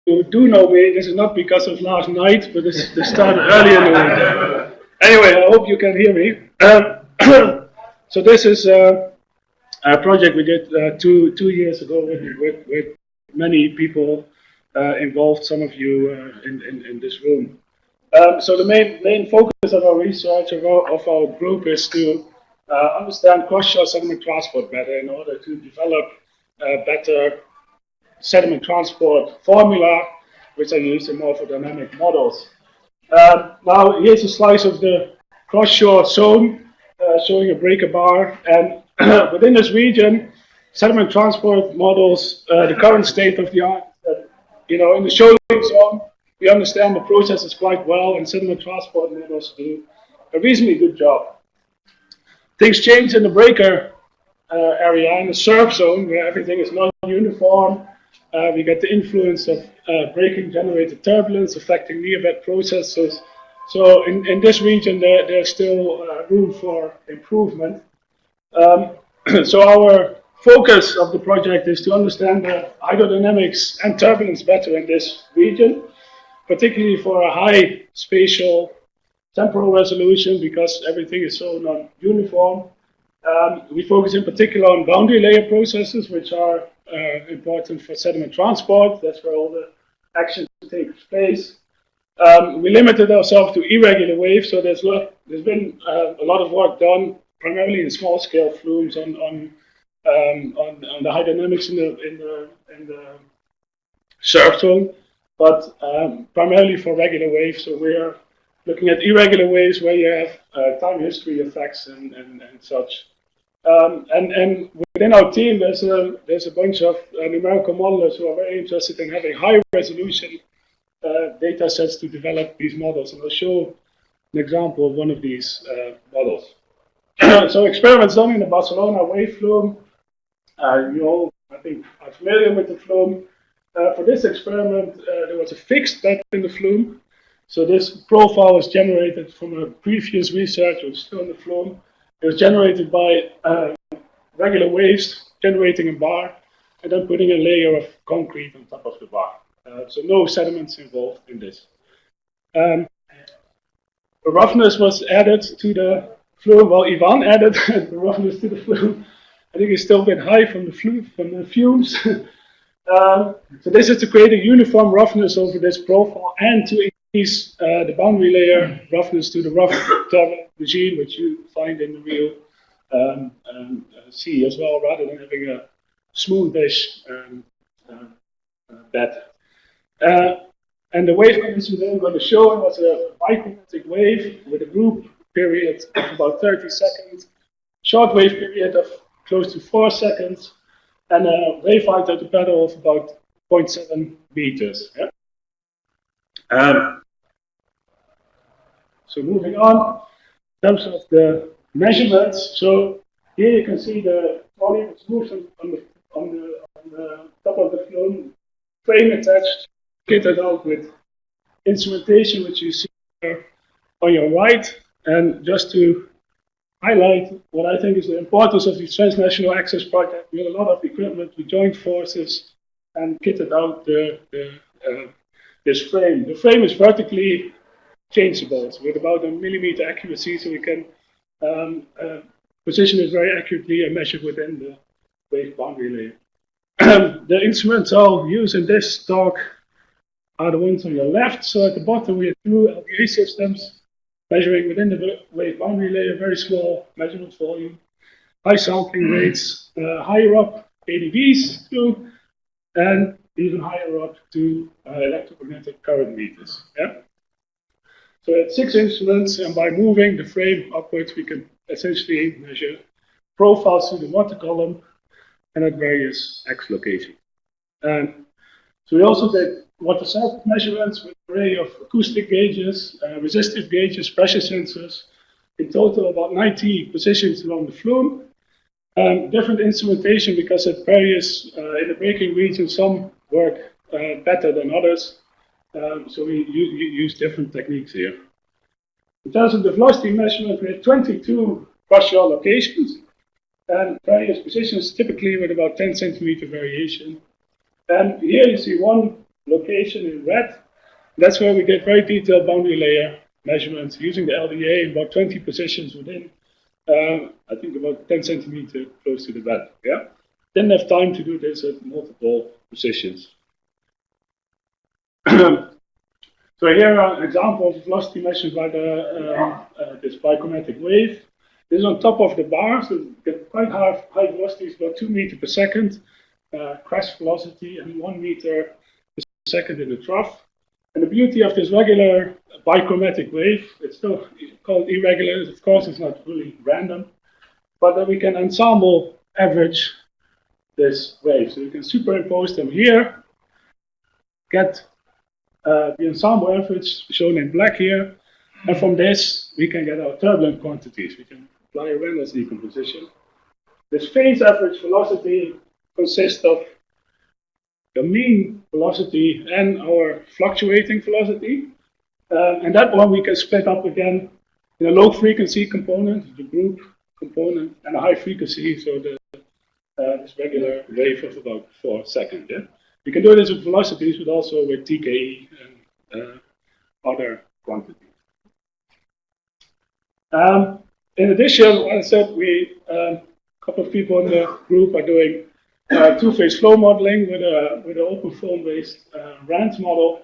who do know me, this is not because of last night, but this started early in the week. Anyway, I hope you can hear me. So this is a project we did 2 years ago with many people involved, some of you in this room. So the main focus of our research, of our group, is to understand cross-shore sediment transport better in order to develop better sediment transport formula, which are used in morphodynamic models. Now, here's a slice of the cross-shore zone showing a breaker bar, and within this region, sediment transport models, the current state of the art, in the shoaling zone, we understand the processes quite well, and sediment transport models do a reasonably good job. Things change in the breaker area, in the surf zone, where everything is non-uniform. We get the influence of breaking generated turbulence affecting near-bed processes. So in this region, there's still room for improvement. So our focus of the project is to understand the hydrodynamics and turbulence better in this region, particularly for a high spatial temporal resolution, because everything is so non-uniform. We focus in particular on boundary layer processes, which are important for sediment transport. That's where all the action takes place. We limited ourselves to irregular waves, so there's been a lot of work done, primarily in small-scale flumes on the hydrodynamics in the surf zone, but primarily for regular waves. So we're looking at irregular waves where you have time history effects and such. And within our team, there's a bunch of numerical modelers who are very interested in having high resolution data sets to develop these models. And I'll show an example of one of these models. So experiments done in the Barcelona wave flume. You all, I think, are familiar with the flume. For this experiment, there was a fixed bed in the flume. So this profile was generated from a previous research, which is still in the flume. It was generated by regular waves, generating a bar, and then putting a layer of concrete on top of the bar. So no sediments involved in this. The roughness was added to the flume. Well, Ivan added the roughness to the flume. I think it's still a bit high from the fumes. So this is to create a uniform roughness over this profile and to increase the boundary layer roughness to the rough turbulent regime, which you find in the real sea as well, rather than having a smoothish bed. And the wave condition I'm going to show was a bichromatic wave with a group period of about 30 seconds, short wave period of close to 4 seconds, and a wave height at the pedal of about 0.7 meters. Yeah? So moving on, in terms of the measurements, so here you can see the volume moves on the top of the flume, frame attached, kitted out with instrumentation, which you see here on your right. And just to highlight what I think is the importance of this transnational access project, we had a lot of equipment, we joined forces and kitted out this frame. The frame is vertically changeable, so with about a millimeter accuracy, so we can position it very accurately and measure within the wave boundary layer. The instruments I'll use in this talk are the ones on your left. So at the bottom we have two LBA systems measuring within the wave boundary layer, very small measurement volume, high sampling rates, higher up ADVs too, and even higher up to electromagnetic current meters. Yeah? So it's 6 instruments, and by moving the frame upwards, we can essentially measure profiles through the water column and at various X locations. So we also did water surface measurements with an array of acoustic gauges, resistive gauges, pressure sensors. In total, about 90 positions along the flume. Different instrumentation because at various, in the breaking region, some work better than others. So we use different techniques here. In terms of the velocity measurement, we had 22 cross-shore locations and various positions, typically with about 10 centimeter variation. And here you see one location in red. That's where we get very detailed boundary layer measurements using the LDA in about 20 positions within, I think about 10 centimeters close to the bed. Yeah, didn't have time to do this at multiple positions. So here are an example of velocity measured by this bichromatic wave. This is on top of the bar, so you get quite high velocities, about 2 meters per second, crest velocity, and 1 meter per second in the trough. And the beauty of this regular bichromatic wave, it's still called irregular, of course it's not really random, but then we can ensemble average this wave. So you can superimpose them here, get the ensemble average shown in black here, and from this we can get our turbulent quantities. We can apply a Reynolds decomposition. This phase average velocity consists of the mean velocity and our fluctuating velocity, and that one we can split up again in a low frequency component, the group component, and a high frequency, so this regular wave of about 4 seconds. Yeah? You can do this with velocities, but also with TKE and other quantities. In addition, as I said, a couple of people in the group are doing two-phase flow modeling with an open foam-based RAND model.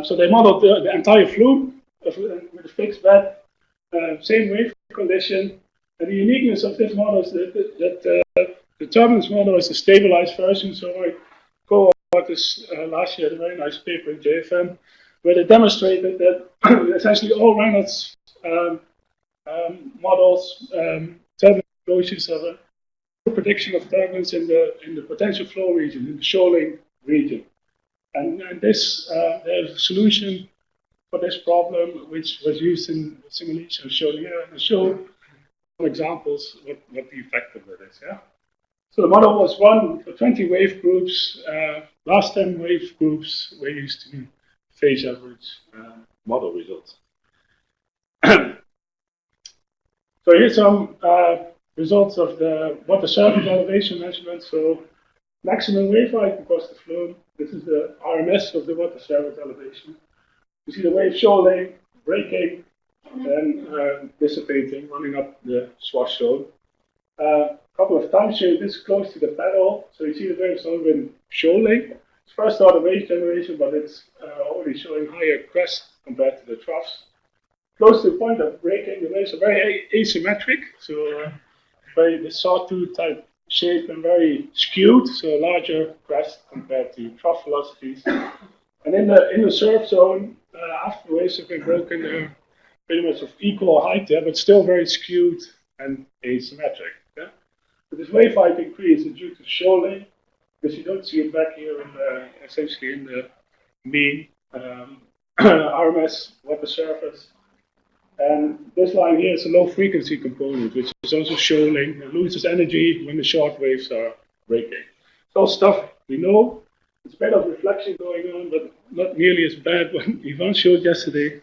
So they modeled the entire flume with a fixed bed, same wave condition. And the uniqueness of this model is that the turbulence model is a stabilized version. So I co-authored last year a very nice paper in JFM where they demonstrated that essentially all Reynolds models, turbulence approaches have a prediction of turbulence in the potential flow region, in the shoaling region. And this, there's a solution for this problem which was used in simulation shown here, and I show some examples what the effect of it is. Yeah? So the model was run for 20 wave groups. Last 10 wave groups were used to phase average model results. So here's some results of the water surface elevation measurement. So maximum wave height across the flume. This is the RMS of the water surface elevation. You see the wave shoaling, breaking, and dissipating, running up the swash zone. A couple of times here, this is close to the pedal. So you see the waves have been shoaling. It's first order wave generation, but it's already showing higher crest compared to the troughs. Close to the point of breaking, the waves are very asymmetric. So very the sawtooth type shape and very skewed, so a larger crest compared to trough velocities. And in the surf zone, after the waves have been broken, they're pretty much of equal height there, but still very skewed and asymmetric. Yeah? So this wave height increase is due to shoaling, because you don't see it back here essentially in the mean RMS water surface. And this line here is a low frequency component, which is also shoaling and loses energy when the short waves are breaking. It's all stuff we know. It's a bit of reflection going on, but not nearly as bad what Ivan showed yesterday.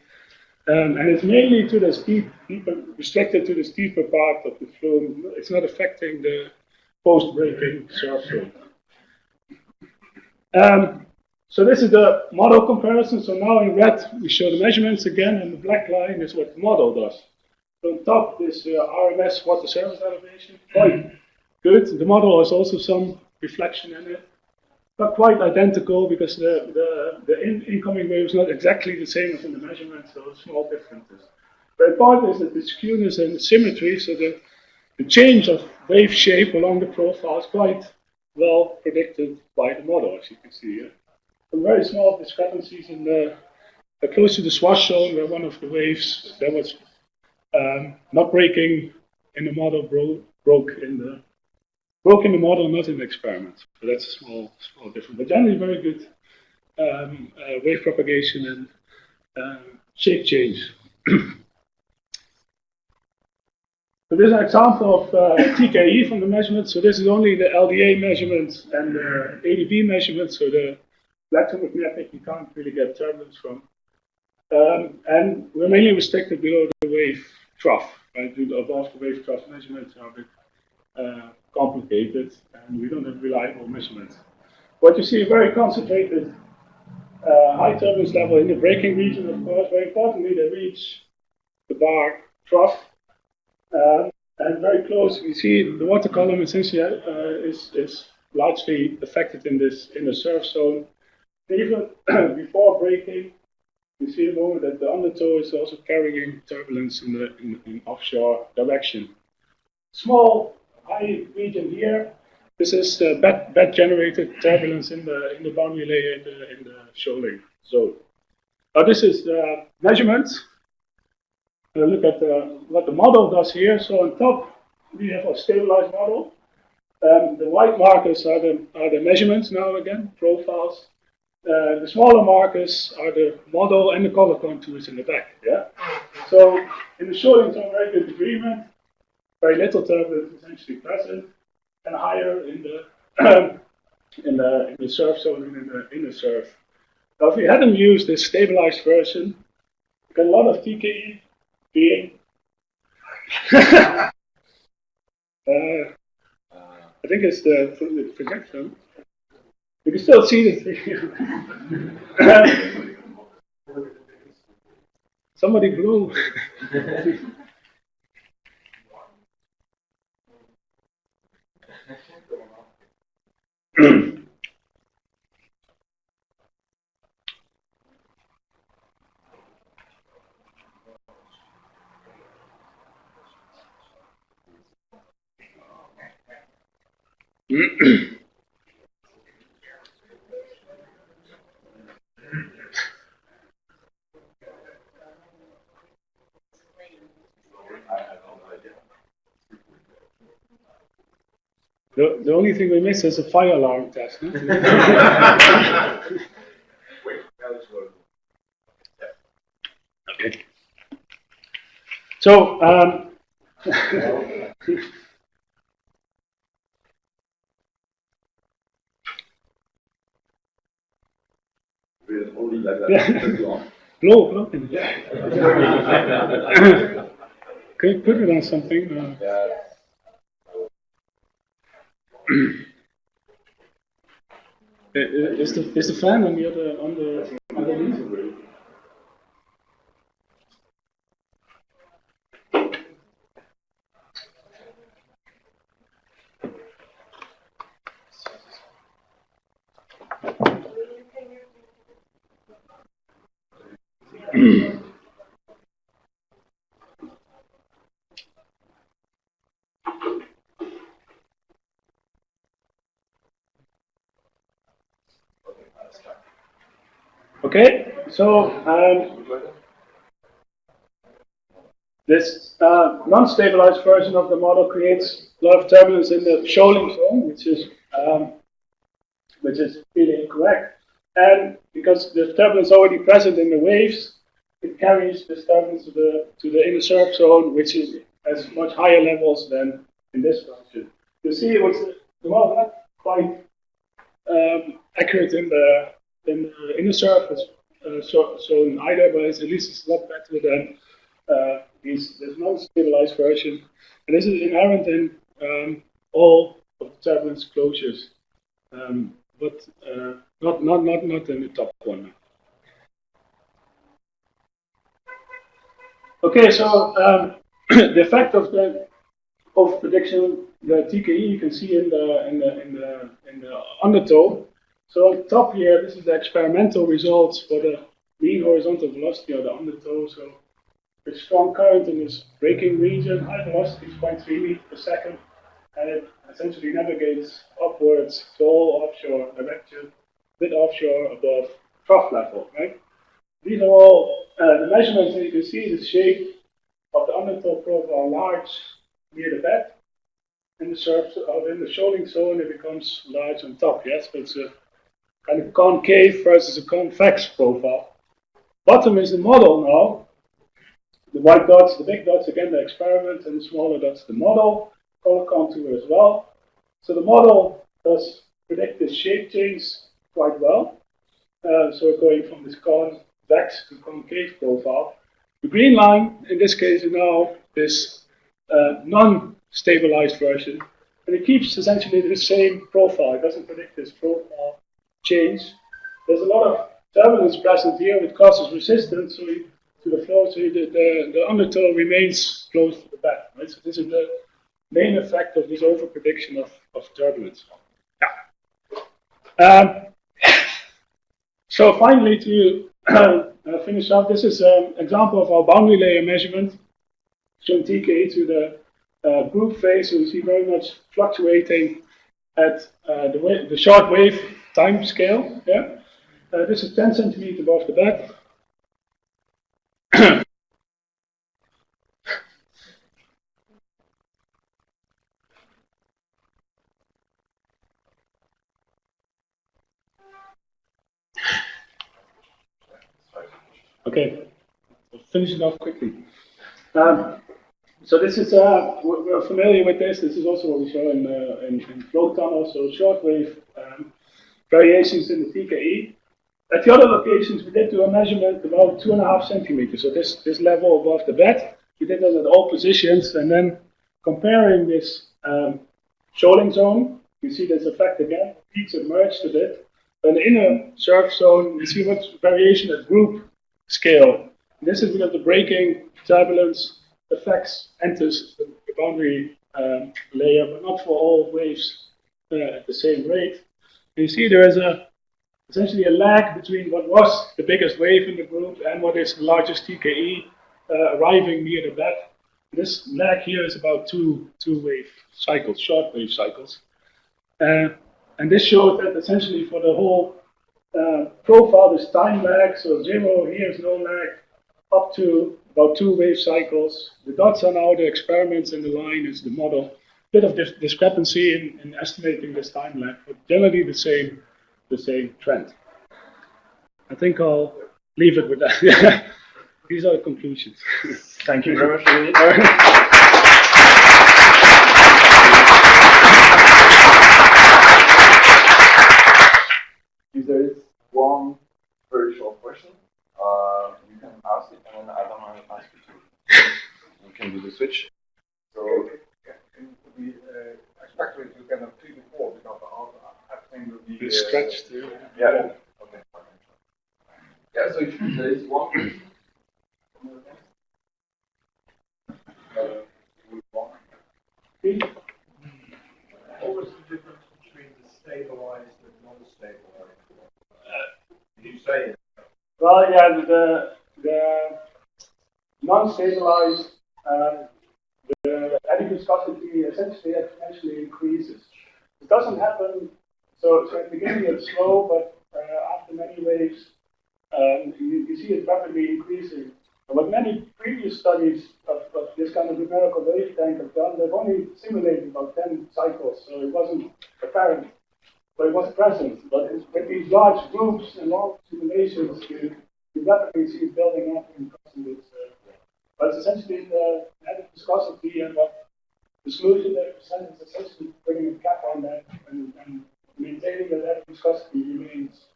And it's mainly to the restricted to the steeper part of the flume. It's not affecting the post-breaking surf zone. So this is the model comparison. So now in red, we show the measurements again, and the black line is what the model does. So on top, this RMS water surface elevation, quite good. The model has also some reflection in it. Not quite identical because the incoming wave is not exactly the same as in the measurement, so small differences. But important is that the skewness and the symmetry, so the change of wave shape along the profile is quite well predicted by the model, as you can see here. Some very small discrepancies in close to the swash zone, where one of the waves that was not breaking in the model broke in the model, not in the experiment. So that's a small difference. But generally very good wave propagation and shape change. So this is an example of TKE from the measurement. So this is only the LDA measurement and the ADB measurement. So the electromagnetic you can't really get turbulence from. And we're mainly restricted below the wave trough. Right? Above the wave trough measurements are a bit complicated, and we don't have reliable measurements. What you see, a very concentrated high turbulence level in the braking region, of course. Very importantly, they reach the bar trough. And very close, we see the water column essentially is largely affected in the surf zone. Even before braking, you see the moment that the undertow is also carrying turbulence in offshore direction. Small high region here. This is bed generated turbulence in the boundary layer in the shoaling zone. Now this is the measurement. Look at what the model does here. So on top we have a stabilized model. The white markers are the measurements now again, profiles. The smaller markers are the model and the color contours in the back. Yeah. So in the shoaling zone, very good agreement. Very little turbulence essentially present, and higher in the in the surf zone and in the surf. Now, if we hadn't used this stabilized version, we got a lot of TKE being. I think it's the projection. You can still see the thing. Somebody blew. The only thing we miss is a fire alarm test. Huh? Okay. So, blow. Can you put it on something? Is the fan on the underneath? Okay, so this non-stabilized version of the model creates a lot of turbulence in the shoaling zone, which is really incorrect. And because the turbulence is already present in the waves, it carries this turbulence to the inner surf zone, which has much higher levels than in this function. You see, the model not quite accurate in the inner surface zone either, but at least it's a lot better than this non-stabilized version. And this is inherent in all of the turbulence closures, but not in the top one. Okay, so the effect of the prediction, the TKE, you can see in the undertow. So on top here, this is the experimental results for the mean horizontal velocity of the undertow. So with strong current in this braking region, high velocity is 0.3 meters per second, and it essentially navigates upwards to all offshore direction, with offshore above trough level, right? These are all the measurements that you can see the shape of the undertow profile large near the bed. In the surface, in the shoaling zone, it becomes large on top, yes, but it's a kind of concave versus a convex profile. Bottom is the model now. The white dots, the big dots, again, the experiment, and the smaller dots, the model, color contour as well. So the model does predict this shape change quite well. So going from this convex to concave profile. The green line, in this case, is now this non-stabilized version, and it keeps essentially the same profile. It doesn't predict this profile change. There's a lot of turbulence present here, which causes resistance to the flow, so the undertow remains close to the bed. Right? So this is the main effect of this overprediction of turbulence. Yeah. So finally, to finish up, this is an example of our boundary layer measurement, showing TKE to the group phase. So you see very much fluctuating at the short wave time scale. Yeah. This is 10 centimeters above the bed. Okay, we'll finish it off quickly. So this is, we're familiar with this. This is also what we show in flow tunnels, so short wave variations in the TKE. At the other locations, we did do a measurement about 2.5 centimeters, so this level above the bed. We did that at all positions, and then comparing this shoaling zone, we see this effect again. Peaks emerged a bit. In the inner surf zone, we see much variation at group scale. This is because the braking turbulence effects enters the boundary layer, but not for all waves at the same rate. And you see there is essentially a lag between what was the biggest wave in the group and what is the largest TKE arriving near the bed. This lag here is about two wave cycles, short wave cycles. And this showed that essentially for the whole profile, this time lag, so 0 here is no lag, up to about 2 wave cycles. The dots are now the experiments, and the line is the model. Bit of discrepancy in estimating this time lag, but generally the same trend. I think I'll leave it with that. These are the conclusions. Thank you very much. If there is one very short question, you can ask it, and then I don't know if I speak to you. We can do the switch. So, we expect it you cannot see before because everything will be scratched. Yeah. Okay. Yeah. So if there is one question. What was the difference between the stabilized and non-stabilized? Did you say it? Well, yeah, the non-stabilized, the eddy viscosity essentially exponentially increases. It doesn't happen, so at the beginning it's slow, but after many waves, you see it rapidly increasing. And what many previous studies of this kind of numerical wave tank have done, they've only simulated about 10 cycles, so it wasn't apparent, but it was present. But with these large groups and long simulations, you rapidly see it building up and crossing this. But it's essentially the eddy viscosity, and what the solution that presents is essentially putting a cap on that and maintaining that eddy viscosity remains